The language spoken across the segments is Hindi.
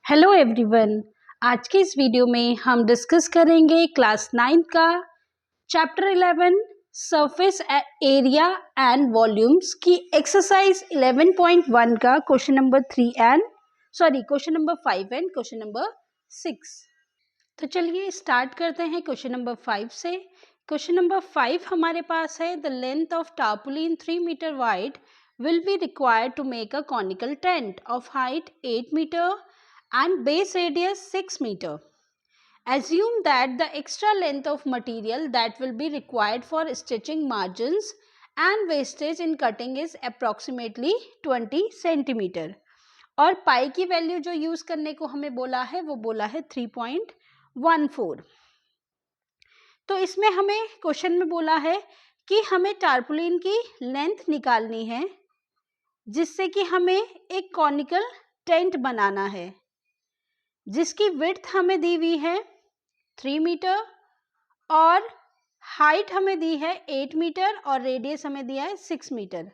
Hello everyone. आज के इस वीडियो में हम डिस्कस करेंगे क्लास 9 का chapter 11 surface area and volumes की एक्सरसाइज 11.1 का question number 5 and question number 6। तो चलिए स्टार्ट करते हैं क्वेश्चन नंबर 5 से। क्वेश्चन नंबर 5 हमारे पास है the length of tarpaulin 3 metre wide will be required to make a conical tent of height 8 meter and base radius 6 meter. Assume that the extra length of material that will be required for stitching margins and wastage in cutting is approximately 20 centimeter. और पाई की वैल्यू जो यूज करने को हमें बोला है वो बोला है 3.14। तो इसमें हमें क्वेश्चन में बोला है कि हमें टार्पोलिन की लेंथ निकालनी है जिससे कि हमें एक कॉनिकल टेंट बनाना है जिसकी विड्थ हमें दी हुई है 3 मीटर और हाइट हमें दी है 8 मीटर और रेडियस हमें दिया है 6 मीटर।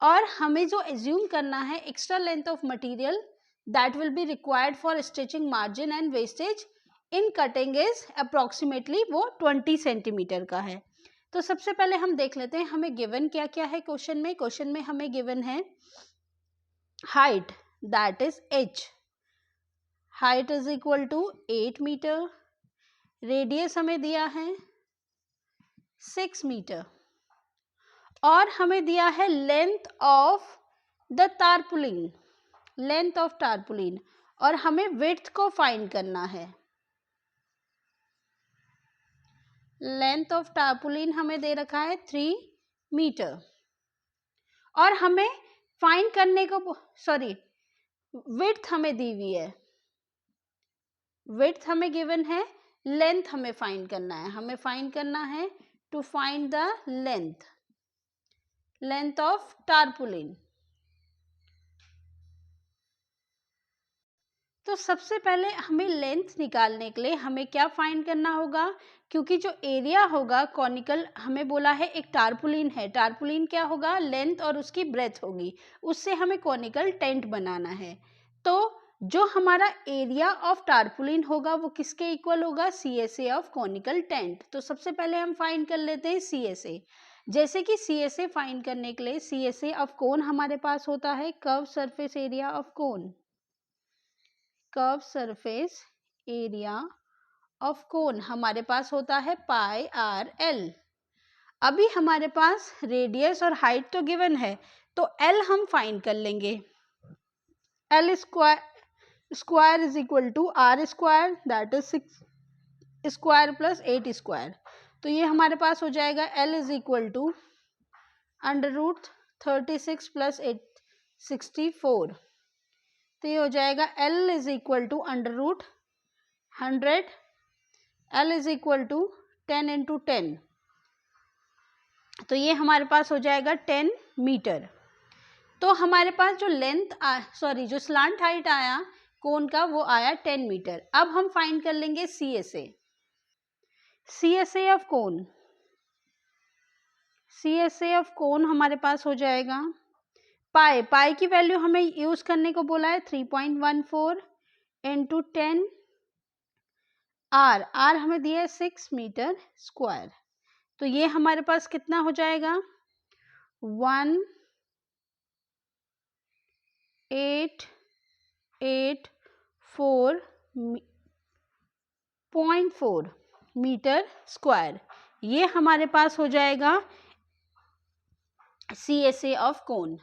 और हमें जो एज्यूम करना है extra length of material that will be required for stitching margin and wastage in cutting is approximately वो 20 सेंटीमीटर का है। तो सबसे पहले हम देख लेते हैं हमें गिवन क्या क्या है क्वेश्चन में हमें गिवन है height that is h, height is equal to 8 metre, radius हमें दिया है 6 मीटर और हमें दिया है length of the tarpaulin, length of tarpaulin और हमें विड्थ को फाइंड करना है। लेंथ ऑफ टार्पोलिन हमें दे रखा है 3 मीटर और हमें फाइंड करने को विड्थ हमें दी हुई है, विड्थ हमें गिवन है, लेंथ हमें फाइंड करना है to find the length of tarpaulin. तो सबसे पहले हमें लेंथ निकालने के लिए हमें क्या फाइंड करना होगा, क्योंकि जो एरिया होगा कॉनिकल हमें बोला है एक टार्पोलिन है, टार्पोलिन क्या होगा लेंथ और उसकी ब्रेथ होगी, उससे हमें कॉनिकल टेंट बनाना है। तो जो हमारा एरिया ऑफ टार्पोलिन होगा वो किसके इक्वल होगा, CSA ऑफ कॉनिकल टेंट। तो सबसे पहले हम फाइंड कर लेते हैं CSA। जैसे कि CSA फाइंड करने के लिए CSA ऑफ कोन हमारे पास होता है curve surface area of cone, curve surface area of cone हमारे पास होता है पाई आर एल। अभी हमारे पास रेडियस और हाइट तो गिवन है तो एल हम फाइंड कर लेंगे। L square is equal to R square that is 6 square plus 8 square. तो ये हमारे पास हो जाएगा L is equal to √36 plus 8 64। तो ये हो जाएगा L is equal to √100, L is equal to 10 into 10। तो ये हमारे पास हो जाएगा 10 मीटर। तो हमारे पास जो जो स्लांट हाइट आया कोन का वो आया 10 मीटर। अब हम फाइंड कर लेंगे CSA of cone. CSA of cone हमारे पास हो जाएगा पाई की वैल्यू हमें यूज करने को बोला है 3.14 इंटू 10, आर हमें दिया है 6 मीटर स्क्वायर। तो ये हमारे पास कितना हो जाएगा 1884.4 मीटर स्क्वायर। ये हमारे पास हो जाएगा CSA ऑफ कोन।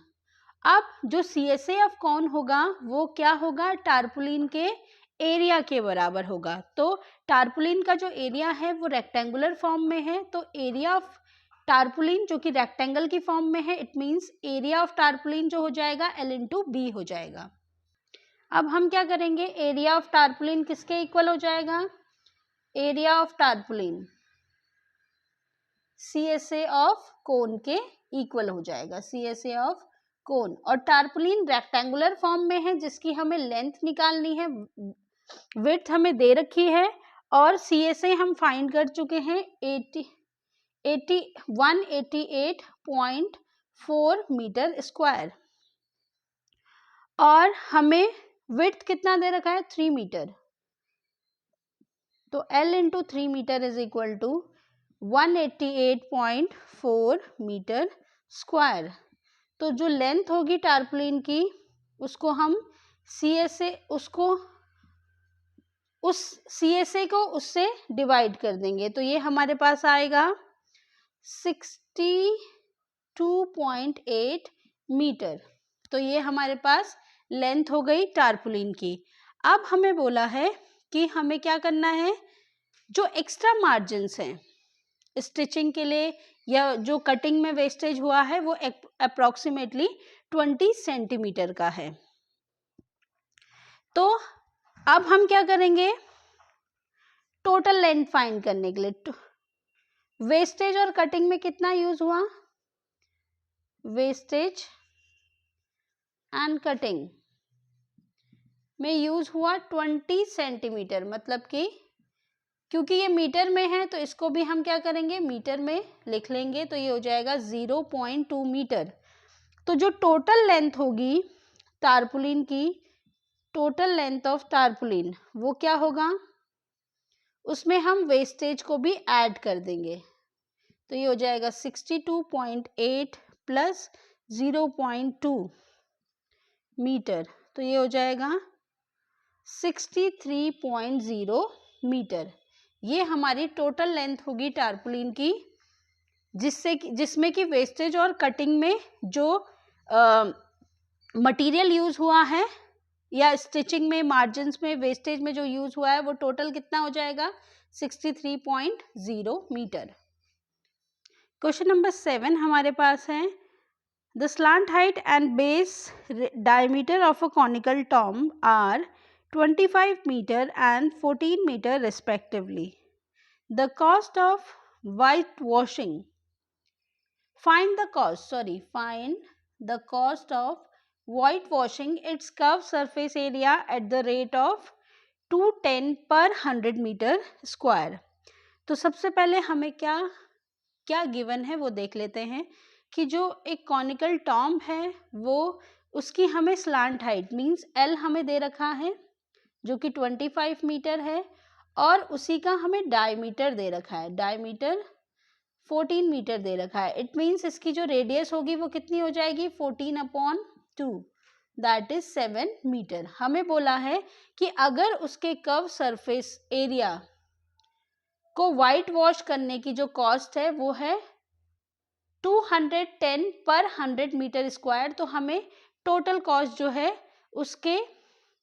अब जो CSA ऑफ कोन होगा वो क्या होगा, टार्पोलिन के एरिया के बराबर होगा। तो टार्पोलिन का जो एरिया है वो रेक्टेंगुलर फॉर्म में है, तो एरिया ऑफ टार्पोलिन जो कि रेक्टेंगल की फॉर्म में है, इट मींस एरिया ऑफ टार्पोलिन जो हो जाएगा L इंटू बी हो जाएगा। अब हम क्या करेंगे, एरिया ऑफ टार्पोलिन किसके इक्वल हो जाएगा, area of टार्पोलिन CSA of cone के इक्वल हो जाएगा, CSA ऑफ कोन। और टार्पोलिन रेक्टेंगुलर फॉर्म में है जिसकी हमें लेंथ निकालनी है, विड्थ हमें दे रखी है और CSA हम फाइंड कर चुके हैं 188.4 मीटर स्क्वायर। और हमें विड्थ कितना दे रखा है 3 मीटर, तो L into 3 metre is equal to 188.4 metre square. तो जो लेंथ होगी टारपुलिन की उसको हम CSA उस CSA को उससे डिवाइड कर देंगे, तो ये हमारे पास आएगा 62.8 मीटर। तो ये हमारे पास लेंथ हो गई टारपुलिन की। अब हमें बोला है कि हमें क्या करना है, जो एक्स्ट्रा मार्जिन्स हैं स्टिचिंग के लिए या जो कटिंग में वेस्टेज हुआ है वो अप्रोक्सीमेटली 20 सेंटीमीटर का है। तो अब हम क्या करेंगे, टोटल लेंथ फाइंड करने के लिए वेस्टेज और कटिंग में कितना यूज हुआ, वेस्टेज एंड कटिंग में यूज हुआ 20 सेंटीमीटर, मतलब कि क्योंकि ये मीटर में है तो इसको भी हम क्या करेंगे मीटर में लिख लेंगे, तो ये हो जाएगा 0.2 मीटर। तो जो टोटल लेंथ होगी टारपुलिन की, टोटल लेंथ ऑफ टारपुलिन वो क्या होगा, उसमें हम वेस्टेज को भी ऐड कर देंगे, तो ये हो जाएगा 62.8 प्लस 0.2 मीटर, तो ये हो जाएगा 63.0 मीटर। ये हमारी टोटल लेंथ होगी टारपुलिन की, जिसमें कि वेस्टेज और कटिंग में जो मटेरियल यूज हुआ है या स्टिचिंग में मार्जिन्स में वेस्टेज में जो यूज हुआ है वो टोटल कितना हो जाएगा 63.0 मीटर। क्वेश्चन नंबर 7 हमारे पास है, the slant height and base diameter of a conical tomb are 25 meter and 14 meter respectively. The cost of whitewashing. Find the cost of whitewashing its curved surface area at the rate of 210 per 100 meter square. तो सबसे पहले हमें क्या गिवन है वो देख लेते हैं कि जो एक कॉनिकल टॉम है वो उसकी हमें स्लांट हाइट मीन्स L हमें दे रखा है जो कि 25 मीटर है, और उसी का हमें डायमीटर दे रखा है, डायमीटर 14 मीटर दे रखा है। इट मीन्स इसकी जो रेडियस होगी वो कितनी हो जाएगी 14/2, दैट इज 7 मीटर। हमें बोला है कि अगर उसके कर्व सरफेस एरिया को वाइट वॉश करने की जो कॉस्ट है वो है 210 पर 100 मीटर स्क्वायर, तो हमें टोटल कॉस्ट जो है उसके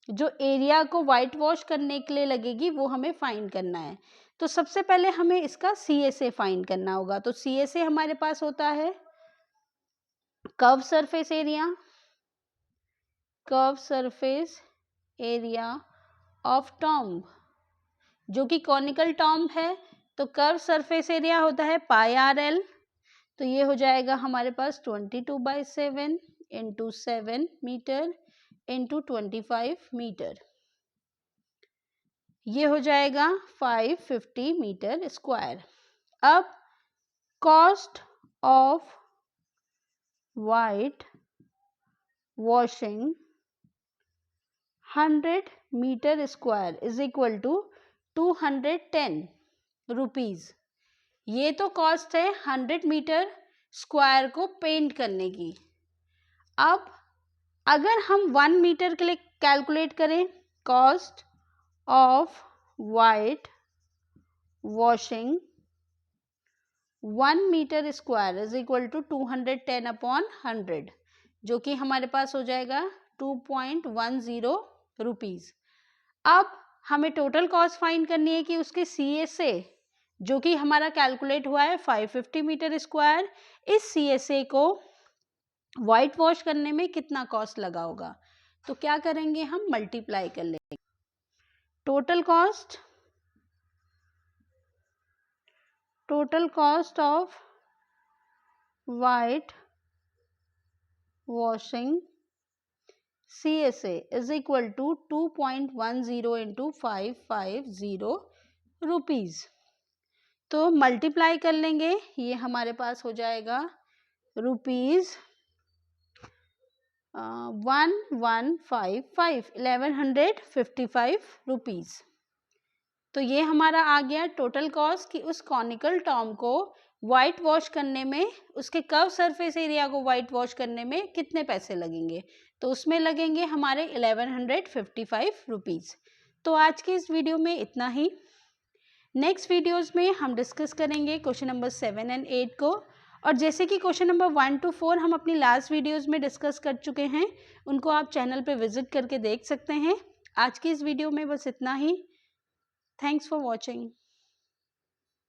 जो एरिया को वाइट वॉश करने के लिए लगेगी वो हमें फाइंड करना है। तो सबसे पहले हमें इसका CSA फाइंड करना होगा। तो CSA हमारे पास होता है curve surface area of tomb, जो कि कॉनिकल टॉम्ब है, तो कर्व सरफेस एरिया होता है पाई RL, तो ये हो जाएगा हमारे पास 22/7 इंटू 7 मीटर इंटू 25 मीटर, ये हो जाएगा 550 मीटर स्क्वायर। अब cost of white washing 100 metre square is equal to 210 rupees. ये तो कॉस्ट है 100 मीटर स्क्वायर को पेंट करने की। अब अगर हम 1 मीटर के लिए कैलकुलेट करें, cost of white washing 1 metre square is equal to 210/100, जो कि हमारे पास हो जाएगा 2.10 रुपीज। अब हमें टोटल कॉस्ट फाइंड करनी है कि उसके CSA जो कि हमारा कैलकुलेट हुआ है 550 मीटर स्क्वायर, इस CSA को वाइट वॉश करने में कितना कॉस्ट लगा होगा। तो क्या करेंगे, हम मल्टीप्लाई कर लेंगे total cost of white washing CSA is equal to 2.10 into 550 rupees. तो मल्टीप्लाई कर लेंगे, ये हमारे पास हो जाएगा रुपीज 1155 रुपीज़। तो ये हमारा आ गया टोटल कॉस्ट कि उस कॉनिकल टॉम को वाइट वॉश करने में, उसके कर्व सरफेस एरिया को वाइट वॉश करने में कितने पैसे लगेंगे। तो उसमें लगेंगे हमारे 1155 रुपीज़। तो आज की इस वीडियो में इतना ही। नेक्स्ट वीडियोस में हम डिस्कस करेंगे क्वेश्चन नंबर 7 एंड 8 को, और जैसे कि क्वेश्चन नंबर 1 to 4 हम अपनी लास्ट वीडियोस में डिस्कस कर चुके हैं, उनको आप चैनल पे विजिट करके देख सकते हैं। आज की इस वीडियो में बस इतना ही। Thanks for watching.